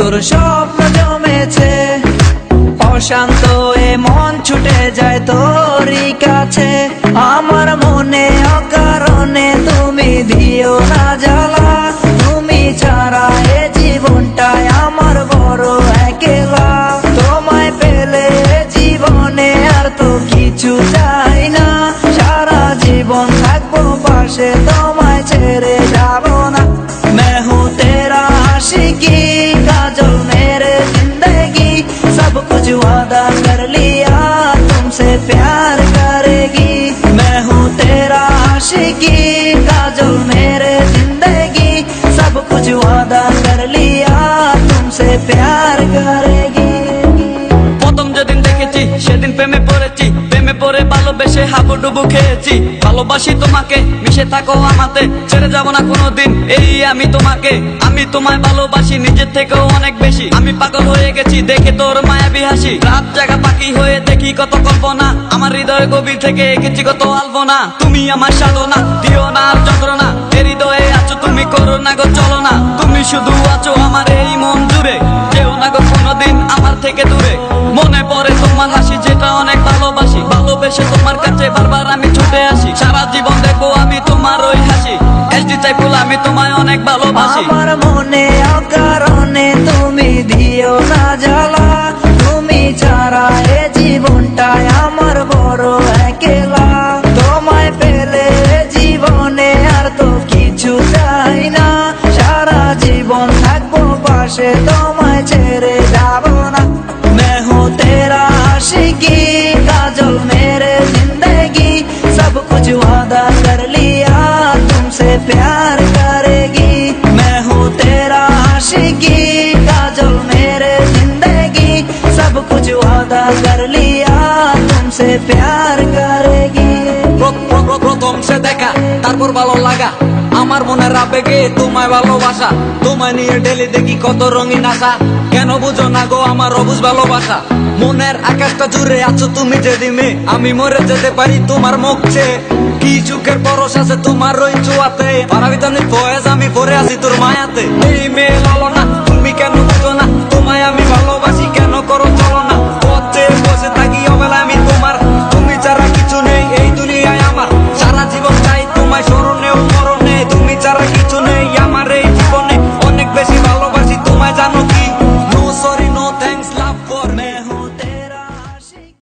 তোর স্বপ্ন জমেছে, অশান্ত এ মন ছুটে যায় তোরই কাছে। আমার মনে অকারণে তুমি দিও না জ্বালা, তুমি ছাড়া এ জীবনটায় আমার বড় একলা। তোমায় পেলে জীবনে আর তো কিছু চাই না, সারা জীবন থাকবো পাশে, তোমায় ছেড়ে যাব না। मैं हूँ तेरा आशिकी, काजल मेरे जिंदगी, सब कुछ वादा कर लिया तुमसे प्यार करेगी। मैं हूँ तेरा आशिकी, काजल मेरे जिंदगी, सब कुछ वादा कर लिया तुमसे प्यार करेगी। প্রথম যেদিন দেখেছি সেদিন প্রেমে পড়েছি, প্রেমে পড়ে ভালোবেসে হাবুডুবু খেয়েছি। ভালোবাসি তোমাকে, মিশে থাকো আমাতে, ছেড়ে যাব না কোনোদিন এই আমি তোমাকে। আমি তোমায় ভালোবাসি নিজের থেকেও অনেক বেশি, আমি পাগল হয়ে গেছি দেখে তোর মায়াবী হাসি। রাত জাগা পাখি হয়ে দেখি কত কল্পনা, আমার হৃদয় গভীর থেকে এঁকেছি কত আলপনা। তুমি আমার সাধনা, দিও না আর যন্ত্রণা, এ হৃদয়ে আছো তুমি, করো না গো চলো না। তুমি শুধু আছো আমার এই মন জুড়ে, যেও না গো কোনোদিন আমার থেকে দূরে। মনে পড়ে তোমার হাসি যেটা অনেক ভালোবাসি, ভালোবেসে তোমার কাছে বারবার আমি ছুটে আসি। সারা জীবন দেখবো আমি তোমার ওই হাসি, এসডি চাইফুল আমি তোমায় অনেক ভালোবাসি। আমার মনে অকারণে তুমি দিও না জ্বালা, তুমি ছাড়া এ জীবনটায় আমার বড় একলা। তোমায় পেলে জীবনে আর তো কিছু চাই না, সারা জীবন থাকবো পাশে, তোমায় ছেড়ে যাব না। मैं हूँ तेरा आशिकी, काजल मेरे जिंदगी, सब कुछ वादा कर लिया तुमसे प्यार करेगी। मैं हूँ तेरा आशिकी, काजल मेरे जिंदगी, सब कुछ वादा कर लिया तुमसे प्यार करेगी। প্রথম সে দেখা তারপর ভালো লাগা, আমার মনের আবেগে তোমায় ভালোবাসা। তোমায় নিয়ে ডেলি দেখি কত রঙিন আশা, কেন বুঝো না গো আমার অবুঝ ভালোবাসা। মনের আকাশটা জুড়ে আছো তুমি যেদিনে, আমি মরে যেতে পারি তোমার মুখ চেয়ে। কি চোখের পরশ আছে তোমার ওই চুয়াতে, পারাবিতানি ফয়েজ আমি পরে আছি তোর মায়াতে। এই মেয়ে লালো না, তুমি কেন বুঝো না,